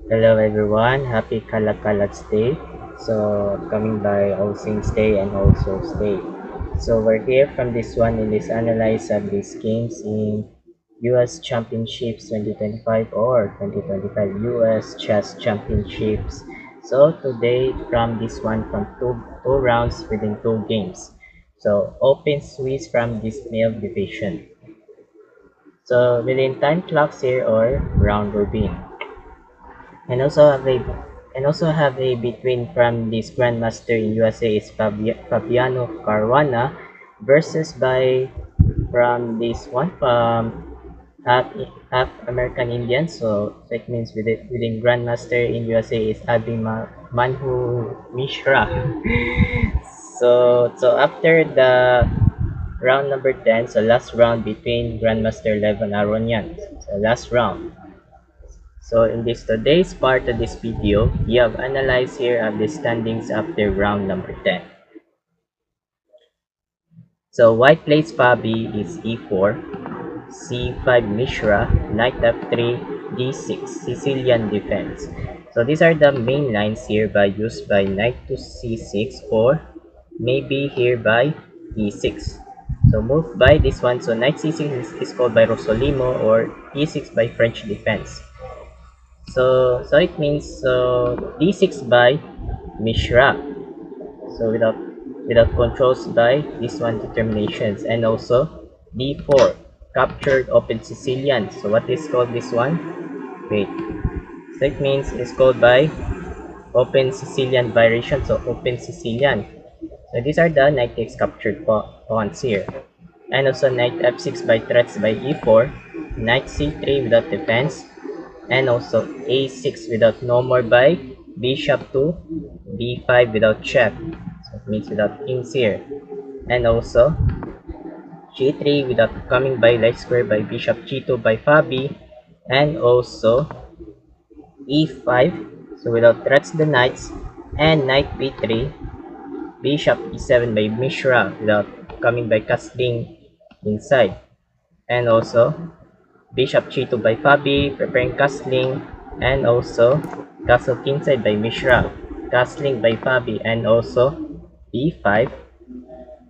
Hello everyone, happy Kalakalat's Day. So coming by All Saints Day and All Souls Day. So we're here from this one in this analyze of these games in US Championships 2025 or 2025 US Chess Championships. So today from this one from two rounds within two games. So open Swiss from this male division. So within time clocks here or round robin. And also have a between from this grandmaster in USA is Fabiano Caruana versus by from this one from half American Indian. So it means within grandmaster in USA is Manhu Mishra. So after the round number 10, so last round between grandmaster Levan Aronian. So last round. So in this today's part of this video, we have analyzed here the standings after round number 10. So white plays Fabi is e4, c5 Mishra, knight f3, d6, Sicilian defense. So these are the main lines here by used by knight to c6 or maybe here by e6. So move by this one, so knight c6 is called by Rosolimo or e6 by French defense. So it means d6 by Mishra. So without controls by this one determinations, and also d4 captured open Sicilian. So what is called this one? Wait. So it means it's called by open Sicilian variation. So open Sicilian. So these are the knight takes captured pawns here. And also knight f6 by threats by e4, knight c3 without defense, and also a6 without no more by bishop to b5 without check, so it means without kings here, and also g3 without coming by light square by bishop g2 by Fabi, and also e5, so without threats the knights, and knight b3, bishop e7 by Mishra without coming by castling inside, and also bishop g2 by Fabi, preparing castling, and also castle kingside by Mishra, castling by Fabi, and also e5,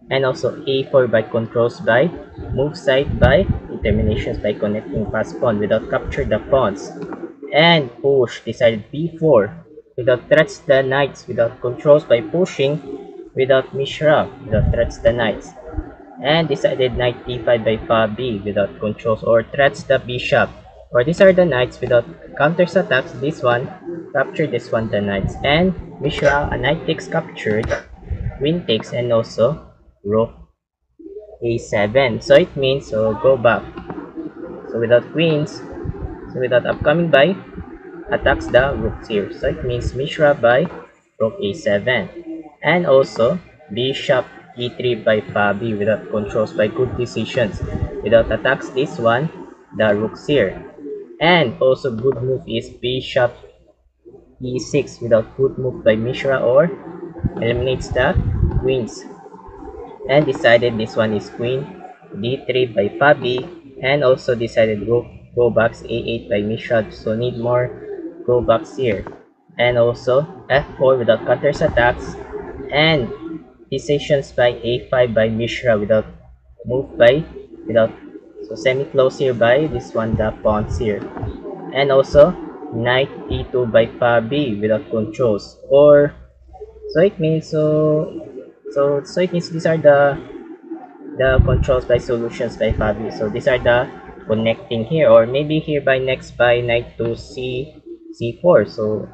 and also a4 by controls by move side by determinations by connecting pass pawn without capture the pawns, and push decided b4 without threats the knights, without controls by pushing without Mishra without threats the knights, and decided knight d5 by Fabi without controls or threats the bishop, or these are the knights without counters attacks, this one capture this one the knights, and Mishra a knight takes captured, queen takes, and also rook a7, so it means so go back, so without queens, so without upcoming by attacks the rooks here, so it means Mishra by rook a7, and also bishop e3 by Fabi without controls by good decisions, without attacks this one the rooks here, and also good move is bishop e6 without good move by Mishra or eliminates the queens, and decided this one is queen d3 by Fabi, and also decided rook go backs a8 by Mishra, so need more go backs here, and also f4 without counters attacks, and decisions by a5 by Mishra without move by without, so semi-close here by this one the pawns here, and also knight e2 by Fabi without controls, or so it means so it means these are the controls by solutions by Fabi, so these are the connecting here, or maybe here by next by knight to c4, so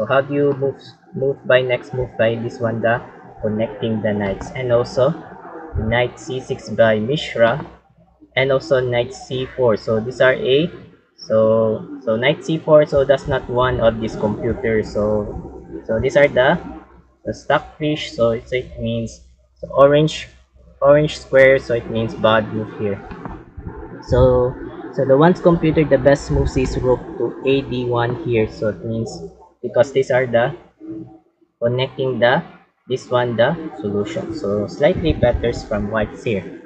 how do you move by next move by this one the connecting the knights, and also knight c6 by Mishra, and also knight c4, so these are a, so knight c4, so that's not one of these computers, so these are the stockfish, so it means so orange square, so it means bad move here, so the one's computer the best moves is rook to ad1 here, so it means because these are the connecting the this one the solution, so slightly better from whites here.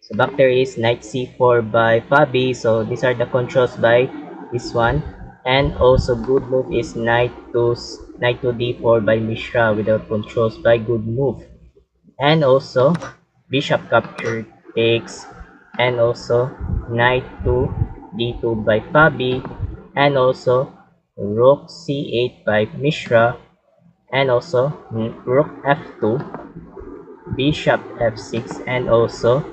So back there is knight c4 by Fabi. So these are the controls by this one. And also good move is knight to d4 by Mishra without controls by good move. And also bishop capture takes, and also knight to d2 by Fabi, and also rook c8 by Mishra, and also rook f2, bishop f6, and also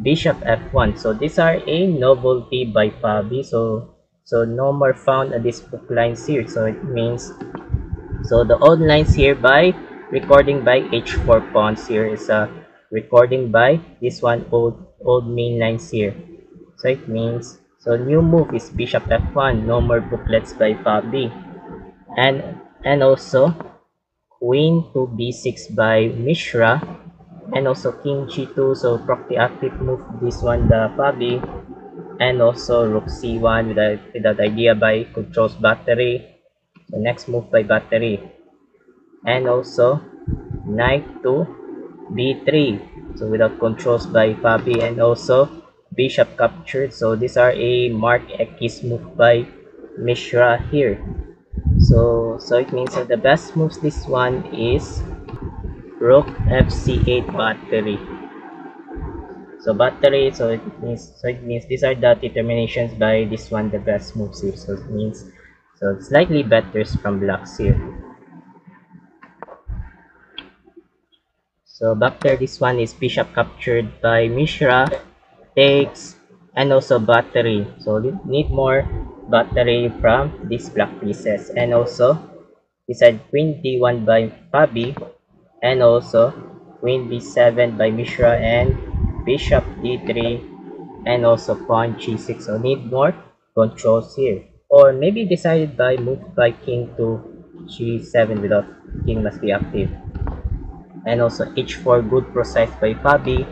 bishop f1. So these are a novelty by Fabi. So no more found on this book lines here. So it means, so the old lines here by recording by h4 pawns here is a recording by this one old main lines here. So it means, so new move is bishop f1, no more booklets by Fabi. And also queen to b6 by Mishra, and also king g2, so properly active move this one the Fabi, and also rook c1 with that idea by controls battery. So next move by battery, and also knight to b3, so without controls by Fabi, and also bishop captured. So these are a mark X move by Mishra here. So it means that the best moves this one is rook fc8 battery. So battery, so it means these are the determinations by this one the best moves here. So it means, so slightly better from blacks here. So back there, this one is bishop captured by Mishra, takes, and also battery. So we need more battery from these black pieces. And also beside queen d1 by Fabi, and also queen b7 by Mishra, and bishop d3, and also pawn g6. So need more controls here. Or maybe decided by move by king to g7 without king must be active. And also h4 good precise by Fabi,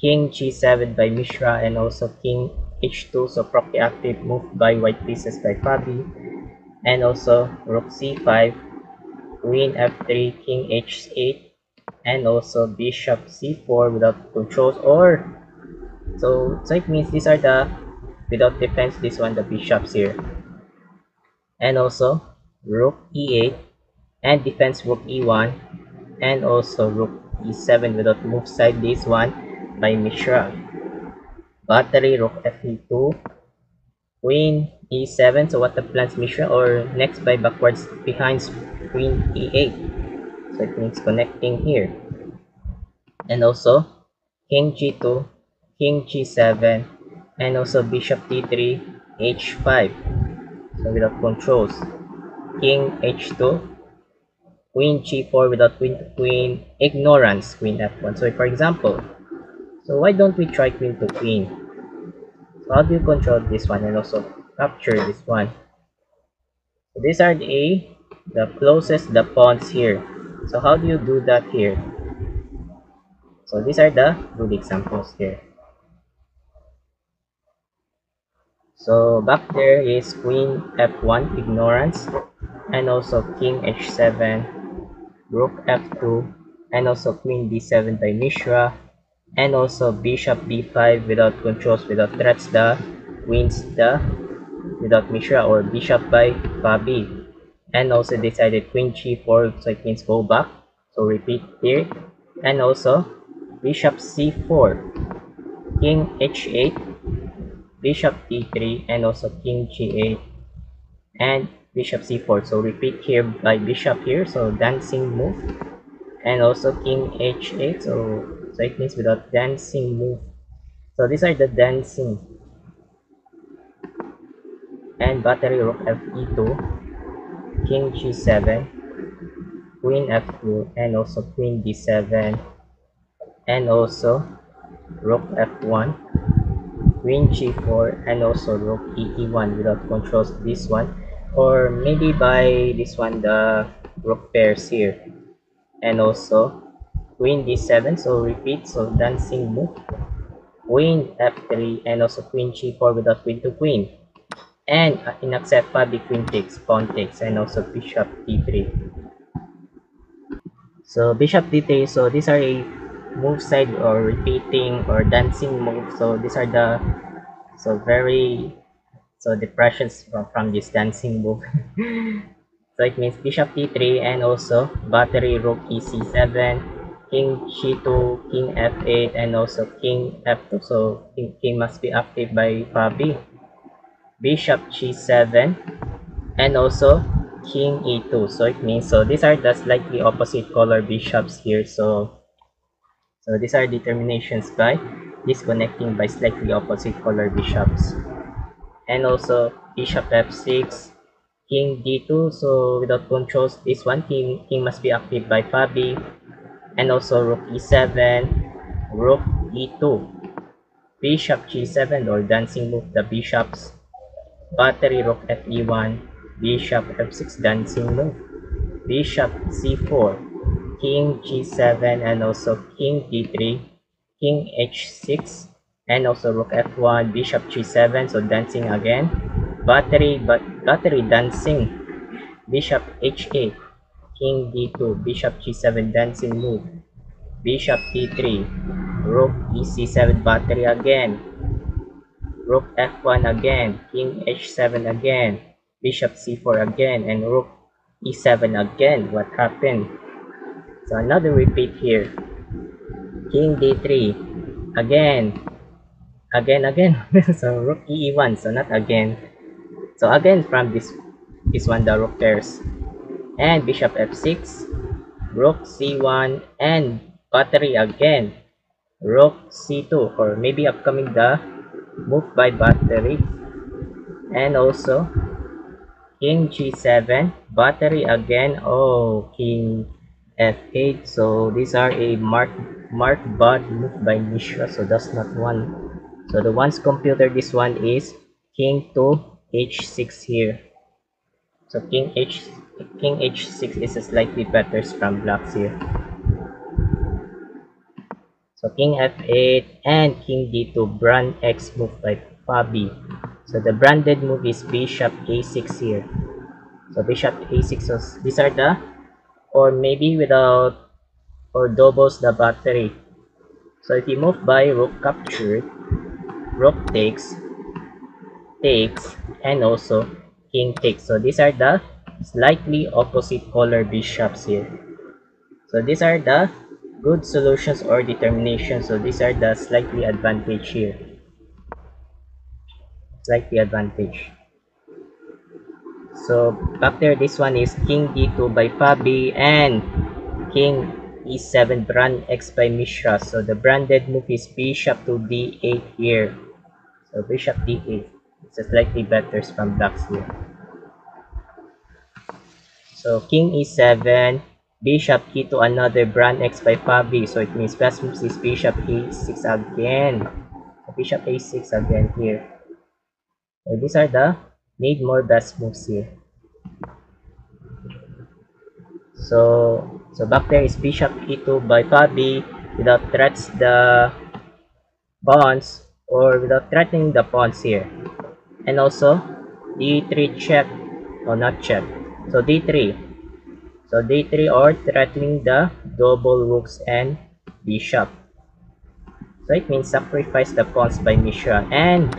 king g7 by Mishra, and also king h2, so properly active move by white pieces by Fabi, and also rook c5, queen f3, king h8, and also bishop c4 without controls. Or so it means these are the without defense, this one the bishops here, and also rook e8, and defense rook e1, and also rook e7 without move side, this one by Mishra. Battery rook fe2, queen e7, so what the plans Mishra, or next by backwards behind queen e8, so it means connecting here. And also king g2, king g7, and also bishop d3, h5, so without controls, king h2, queen g4 without queen to queen, ignorance, queen f1. So for example, so why don't we try queen to queen? So how do you control this one and also capture this one? So these are the closest the pawns here. So how do you do that here? So these are the good examples here. So back there is queen f1, ignorance, and also king h7, rook f2, and also queen d7 by Mishra, and also bishop b5 without controls, without threats, the queens the without Mishra, or bishop by Fabi, and also decided queen g4, so it means go back, so repeat here, and also bishop c4, king h8, bishop d3, and also king g8, and bishop c4, so repeat here by bishop here, so dancing move, and also king h8, so it means without dancing move. So these are the dancing. And battery rook fe2, king g7, queen f2, and also queen d7, and also rook f1, queen g4, and also rook e1 without controls, this one, or maybe by this one the rook pairs here, and also queen d7, so repeat, so dancing move, queen f3, and also queen g4 without queen to queen, and in accept Fabi, queen takes, pawn takes, and also bishop d3. So bishop d3, so these are move side or repeating or dancing move. So these are the very depressions from this dancing move. So it means bishop d3 and also battery rook e c7, king g2, king f8, and also king f2. So king must be active by Fabi. Bishop g7 and also king e2. So it means these are the slightly opposite color bishops here. So these are determinations by disconnecting by slightly opposite color bishops. And also bishop f6, king d2. So without controls, this one king must be active by Fabi. And also rook e7, rook e2, bishop g7 or dancing move the bishops, battery rook fe1, bishop f6 dancing move, bishop c4, king g7 and also king d3, king h6 and also rook f1, bishop g7, so dancing again, battery dancing, bishop h8, king d2, bishop g7 dancing move, bishop d3, rook ec7 battery again, rook f1 again, king h7 again, bishop c4 again, and rook e7 again. What happened? So another repeat here. King d3 again, again. So rook e1, so not again. So again from this one the rook pairs, and bishop f6, rook c1, and battery again, rook c2, or maybe upcoming the move by battery, and also king g7, battery again, oh, king f8. So these are a marked bad move by Mishra, so that's not one. So the one's computer, this one is king to h6 here. So king h6 is a slightly better from blacks here. So king f8 and king d2, brand X move by Fabi. So the branded move is bishop a6 here. So bishop a6, so these are the, or maybe without, or doubles the battery. So if you move by rook captured, rook takes, and also king takes. So these are the slightly opposite color bishops here. So these are the good solutions or determinations. So these are the slightly advantage here. Slightly advantage. So back there, this one is king d2 by Fabi and king e7 brand X by Mishra. So the branded move is bishop to d8 here. So bishop d8. It's a slightly better from blacks here. So king e7, bishop key to another brand X by Fabi. So it means best moves is bishop a6 again. So bishop a6 again here. So these are the made more best moves here. So back there is bishop e2 by Fabi without threats the pawns, or without threatening the pawns here. And also d3 check, or not check. So d3. So d3 or threatening the double rooks and bishop. So it means sacrifice the pawns by Mishra. And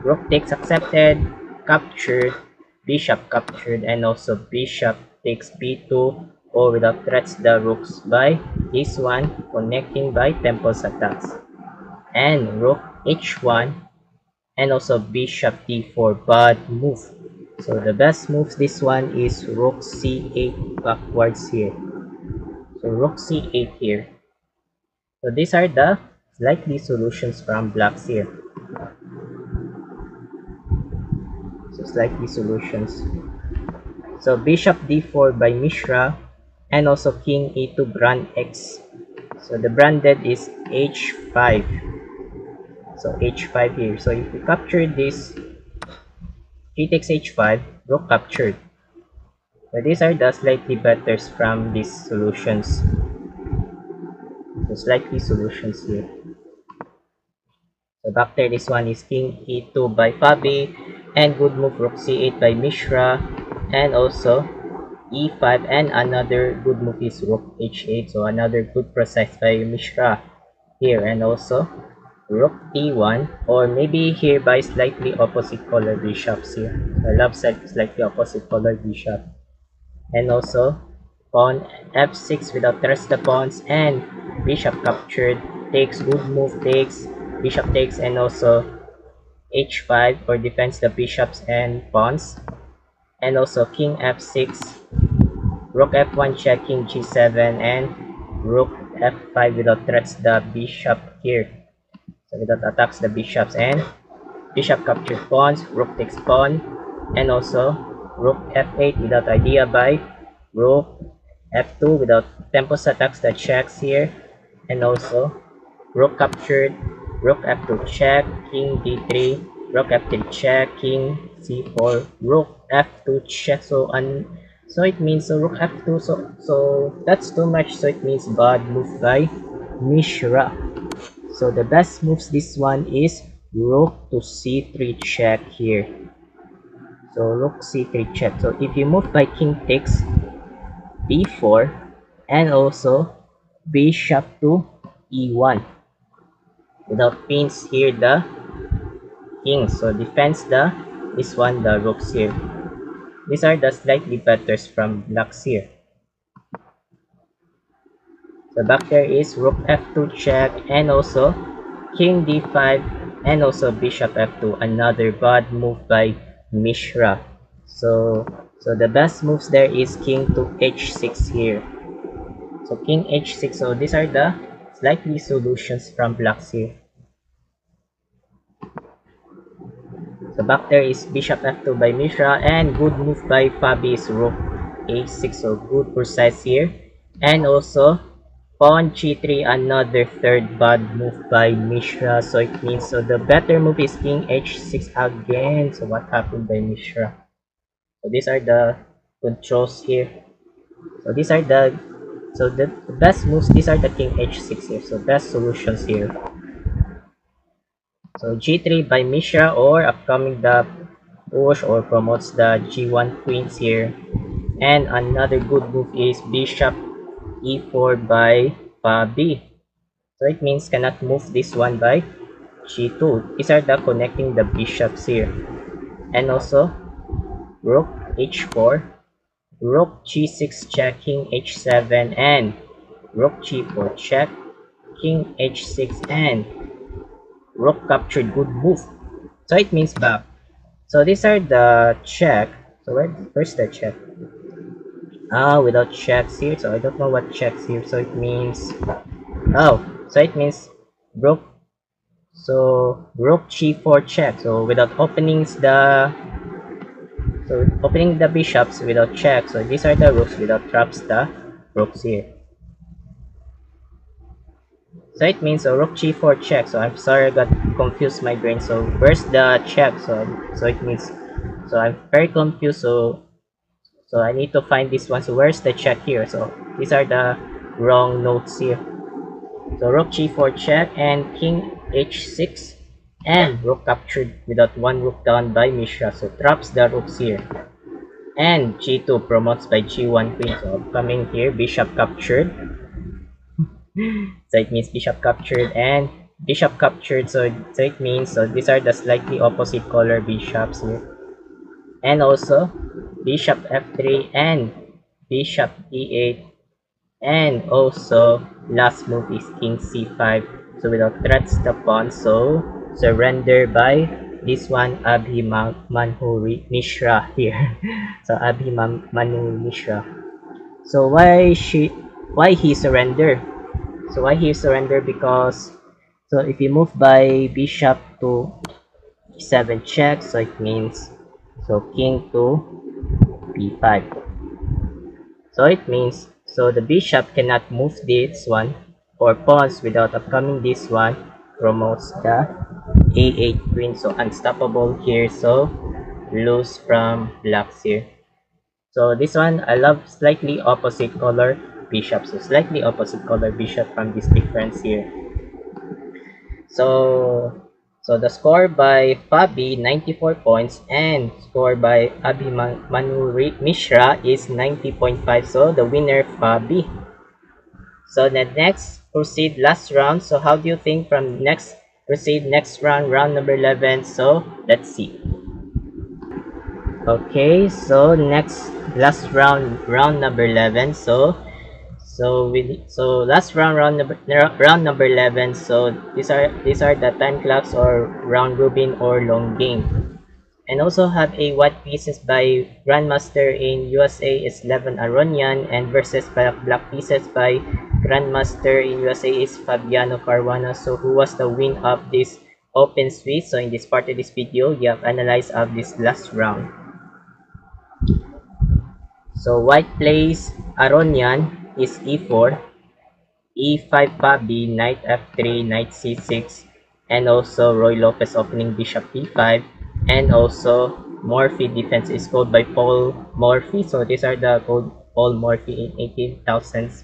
rook takes accepted, captured, bishop captured, and also bishop takes b2, or without threats the rooks by this one, connecting by temples attacks. And rook h1, and also bishop d4, bad move. So the best moves, this one is rook c8 backwards here. So rook c8 here. So these are the likely solutions from blacks here. So slightly solutions. So bishop d4 by Mishra, and also king e2 brand X. So the branded is h5. So h5 here. So if we capture this, he takes h5, rook captured. So these are the slightly better from these solutions. So slightly solutions here. So back there, this one is king e2 by Fabi, and good move rook c8 by Mishra, and also e5, and another good move is rook h8, so another good process by Mishra here, and also rook d1, or maybe here by slightly opposite color bishops here. I love slightly opposite color bishop. And also pawn f6 without rest the pawns, and bishop captured, takes, good move, takes, bishop takes, and also h5 or defends the bishops and pawns, and also king f6, rook f1 check, king g7, and rook f5 without threats the bishop here, so without attacks the bishops, and bishop captured pawns, rook takes pawn, and also rook f8 without idea by rook f2 without tempos attacks the checks here, and also rook captured, rook f2 check, king d3, rook f3 check, king c4, rook f2 check. So it means so rook f2, so that's too much, so it means bad move by Mishra. So the best moves this one is rook to c3 check here. So rook c3 check. So if you move by king takes b4, and also bishop to e1 without pins here the king, so defends the this one the rooks here. These are the slightly better from blacks here. So back there is rook f2 check, and also king d5, and also bishop f2, another bad move by Mishra. So the best moves there is king to h6 here. So king h6, so these are the slightly solutions from blacks here. So back there is bishop f2 by Mishra, and good move by Fabi is rook a6, so good precise here. And also pawn g3, another third bad move by Mishra, so it means so the better move is king h6 again. So what happened by Mishra? So these are the controls here. So these are the best moves. These are the king h6 here, so best solutions here. So g3 by Mishra, or upcoming the push or promotes the g1 queens here. And another good move is bishop e4 by Fabi. So it means cannot move this one by g2. These are the connecting the bishops here. And also rook h4, rook g6 check, king h7, and rook g4 check, king h6, and rook captured, good move. So it means back. So these are the check. So where's the check? Without checks here, so I don't know what checks here. So it means so it means rook, so rook g4 check, so without openings the, so opening the bishops without check. So these are the rooks without traps the rooks here. So it means so rook g4 check. So I'm sorry, I got confused my brain. So where's the check? So it means, so I'm very confused. So I need to find this one. So where's the check here? So these are the wrong notes here. So rook g4 check, and king h6, and rook captured without one rook down by Mishra. So traps the rooks here. And g2 promotes by g1 queen. So coming here, bishop captured. So it means bishop captured and bishop captured. So it means so these are the slightly opposite color bishops here. And also bishop f3 and bishop e8, and also last move is king c5, so without threats the pawn, so surrender by this one Abhimanyu Mishra here. So Abhimanyu Mishra. So why he surrender? So why he surrender? Because so if you move by bishop to e7 check, so it means so king to b5. So it means so the bishop cannot move this one or pawns without upcoming this one, promotes the a8 queen, so unstoppable here, so lose from blacks here. So this one I love slightly opposite color bishop, so slightly opposite color bishop from this difference here. So So the score by Fabi 94 points and score by Mishra is 90.5. So the winner Fabi. So the next proceed last round. So how do you think from next proceed next round, round number 11? So let's see. Okay, so next last round, round number 11. So last round, round number 11. So these are the time clocks or round robin or long game. And also have a white pieces by Grandmaster in USA is Levon Aronian, and versus black pieces by Grandmaster in USA is Fabiano Caruana. So who was the win of this open Swiss? So in this part of this video, you have analyzed of this last round. So white plays Aronian is e4, e5 Fabi, knight f3, knight c6, and also Roy Lopez opening bishop b5, and also Morphy defense is called by Paul Morphy. So these are the code Paul Morphy in 18,000th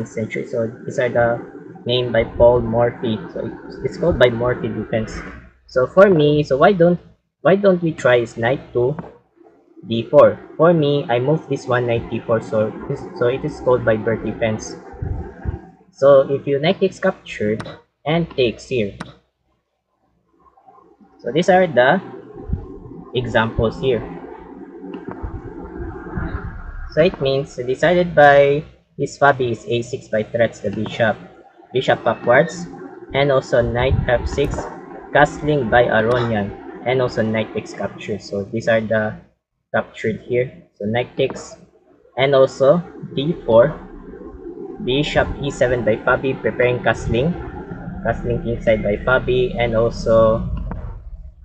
century. So these are the name by Paul Morphy. So it's called by Morphy defense. So for me, so why don't we try is knight to d4. For me, I move this one knight d4, so it is called by bird defense. So if you knight takes captured and takes here. So these are the examples here. So it means decided by this Fabi is a6 by threats the bishop backwards, and also knight f6 castling by Aronian, and also knight takes captured. So these are the captured here. So knight takes, and also d4, bishop e7 by Fabi preparing castling kingside by Fabi, and also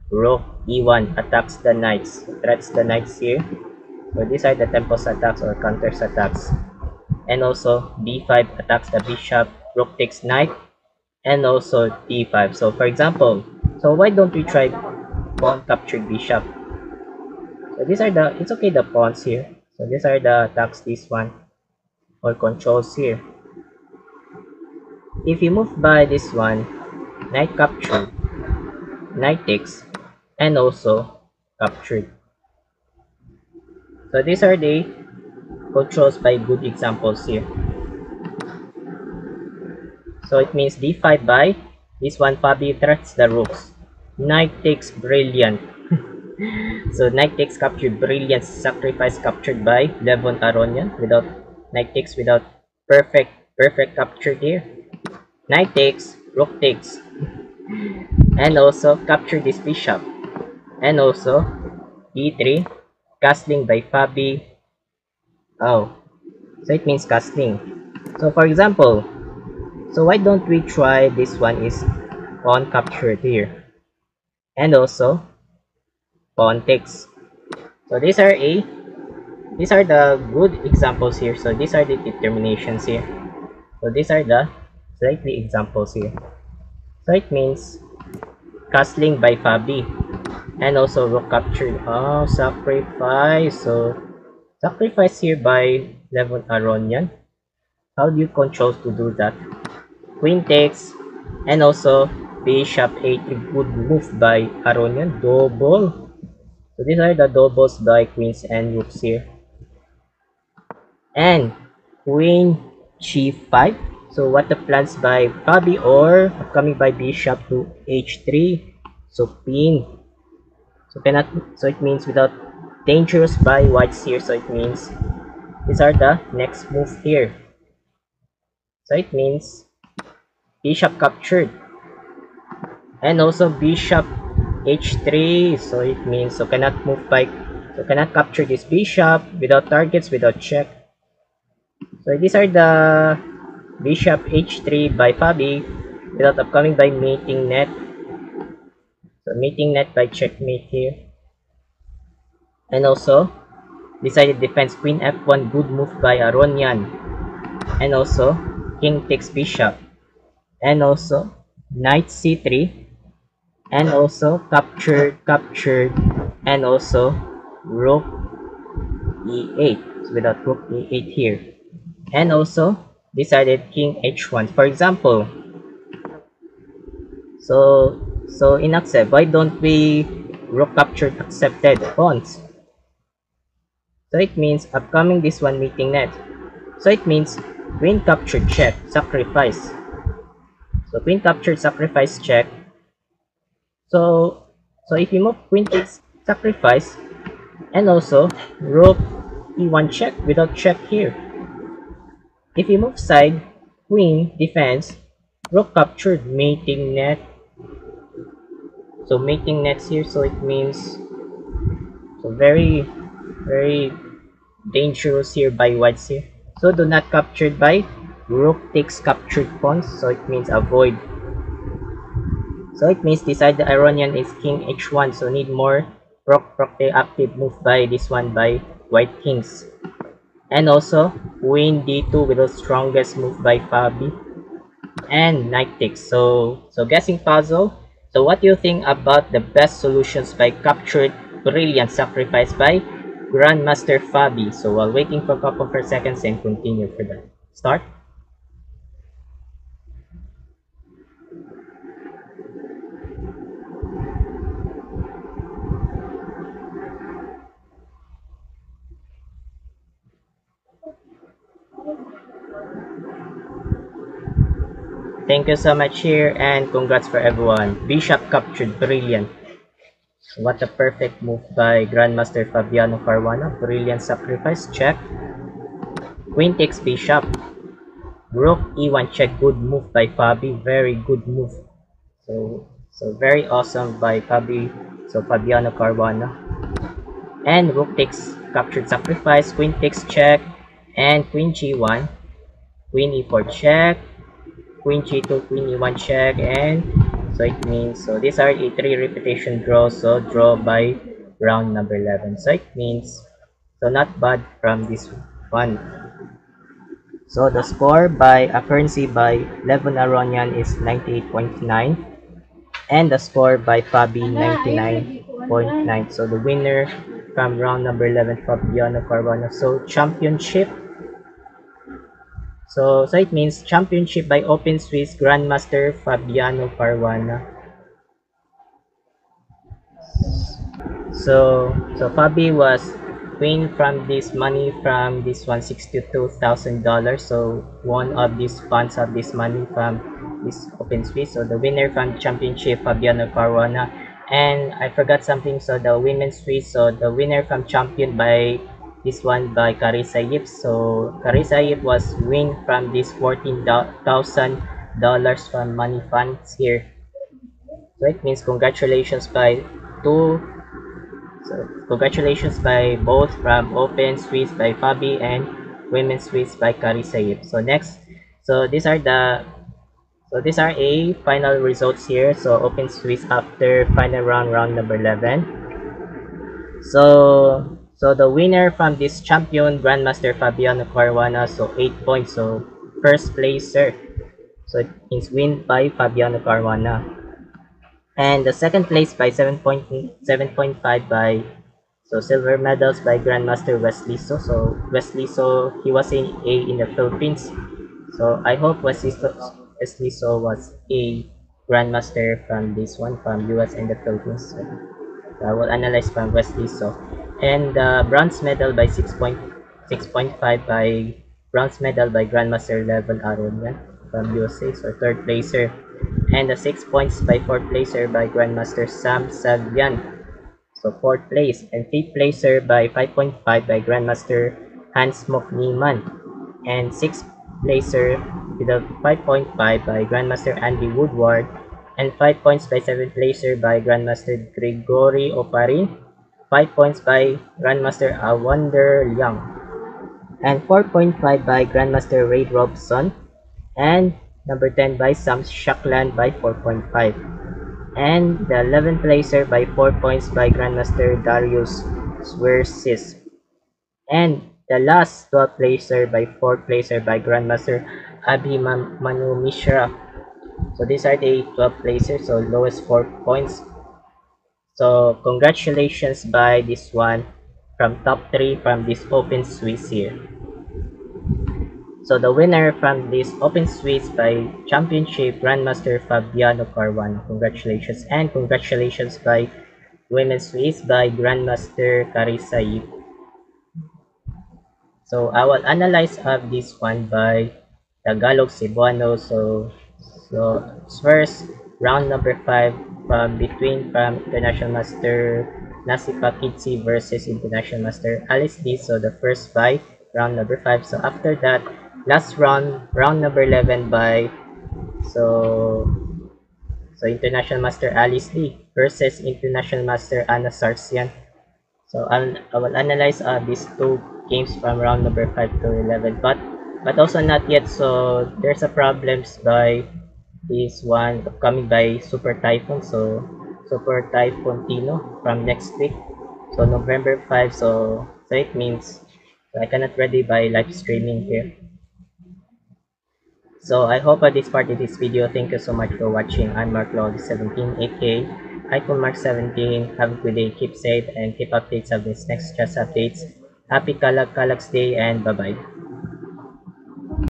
rook e1 attacks the knights, threats the knights here. So these are the temples attacks or counters attacks, and also b5 attacks the bishop, rook takes knight, and also d5. So for example, so why don't we try pawn captured bishop? So these are it's okay the pawns here. So these are the attacks, this one, or controls here. If you move by this one, knight captured, knight takes, and also captured. So these are the controls by good examples here. So it means d5 by this one Fabi threats the rooks. Knight takes, brilliant. So knight takes captured, brilliant, sacrifice captured by Levon Aronian without knight takes, without perfect capture here. Knight takes, rook takes, and also capture this bishop, and also e3 castling by Fabi. Oh, so it means castling. So for example, so why don't we try this one is pawn captured here, and also pawn takes. So these are the good examples here. So these are the determinations here. So these are the slightly examples here. So it means castling by Fabi, and also rook captured. Oh, sacrifice. So sacrifice here by Levon Aronian. How do you control to do that? Queen takes, and also bishop a3, good move by Aronian. Double. So these are the doubles by queens and rooks here. And queen g5. So what the plans by Fabi, or coming by bishop to h3. So pin. So cannot. So it means without dangerous by whites here. So it means these are the next move here. So it means bishop captured, and also bishop h3. So it means so cannot move by, so cannot capture this bishop without targets, without check. So these are the bishop h3 by Fabi without upcoming by mating net. So mating net by checkmate here. And also decided defense queen f1, good move by Aronian, and also king takes bishop, and also knight c3, and also captured, and also rook e8, so without rook e8 here, and also decided king h1. For example, So in accept, why don't we rook captured accepted pawns? So it means upcoming this one meeting net. So it means queen captured check, sacrifice. So queen captured sacrifice check. So if you move queen takes sacrifice, and also rook e1 check without check here. If you move side, queen defense, rook captured mating net. So mating nets here, so it means so very dangerous here by whites here. So do not captured by rook takes captured pawns, so it means avoid. So it means decide the Iranian is king h1, so need more rook active move by this one by white kings. And also queen d2 with the strongest move by Fabi. And knight takes. So guessing puzzle. So what do you think about the best solutions by captured brilliant sacrifice by Grandmaster Fabi? So while waiting for a couple of seconds and continue for that. Start. Thank you so much here and congrats for everyone. Bishop captured brilliant. What a perfect move by Grandmaster Fabiano Caruana. Brilliant sacrifice check. Queen takes bishop. Rook e1 check. Good move by Fabi. Very good move. So very awesome by Fabi. So Fabiano Caruana. And rook takes captured sacrifice. Queen takes check. And queen g1. Queen e4 check. Queen g2, queen e1 check, and so it means so these are a 3 repetition draw, so draw by round number 11. So it means so not bad from this one. So the score by accuracy by Levon Aronian is 98.9 and the score by Fabi 99.9. So the winner from round number 11, Fabiano Caruana. So championship. So it means championship by Open Swiss Grandmaster Fabiano Caruana. So Fabi was win from this money from this $162,000. So one of these funds of this money from this Open Swiss. So the winner from championship Fabiano Caruana. And I forgot something. So the women's Swiss. So the winner from champion by this one by Carissa Yip. So Carissa Yip was win from this $14,000 from money funds here. So it means congratulations by two. So congratulations by both from Open Swiss by Fabi and Women's Swiss by Carissa Yip. So next, so these are a final results here. So Open Swiss after final round number 11. So the winner from this champion Grandmaster Fabiano Caruana, so 8 points. So first placer. So it means win by Fabiano Caruana. And the second place by 7.5 by so silver medals by Grandmaster Wesley So. So Wesley So he was in the Philippines. So I hope Wesley So was a Grandmaster from this one from US and the Philippines. So I will analyze from Wesley So. And the bronze medal by 6.5 by bronze medal by Grandmaster Levon Aronian from USA, so third placer. And the 6 points by fourth placer by Grandmaster Sam Salvian, so fourth place. And fifth placer by 5.5 by Grandmaster Hans Mok Niemann. And sixth placer with a 5.5 by Grandmaster Andy Woodward. And 5 points by seventh placer by Grandmaster Gregory Oparin. 5 points by Grandmaster Awander Liang, and 4.5 by Grandmaster Ray Robson, and number 10 by Sam Shaklan by 4.5, and the 11th placer by 4 points by Grandmaster Darius Swersis, and the last 12th placer by 4th placer by Grandmaster Abhimanyu Mishra. So these are the 12 placers, so lowest 4 points. So congratulations by this one from top 3 from this Open Swiss here. So the winner from this Open Swiss by Championship Grandmaster Fabiano Caruana. Congratulations, and congratulations by Women's Swiss by Grandmaster Carissa Yip. So I will analyze of this one by Tagalog Cebuano. So first round number 5 from International Master Nasipa Kitsi versus International Master Alice D. So the first by round number 5. So after that, last round number 11 by so so International Master Alice D versus International Master Anna Sarsian. So I will analyze these two games from round number 5 to 11, but also not yet. So there's a problems by this one coming by Super Typhoon. So Super Typhoon Tino from next week. So November 5. So it means I cannot ready by live streaming here. So I hope this part of this video. Thank you so much for watching. I'm Mark Log 17 aka Icon Mark 17. Have a good day, keep safe, and keep updates of this next chess updates. Happy Kalak Kalaks Day, and bye bye.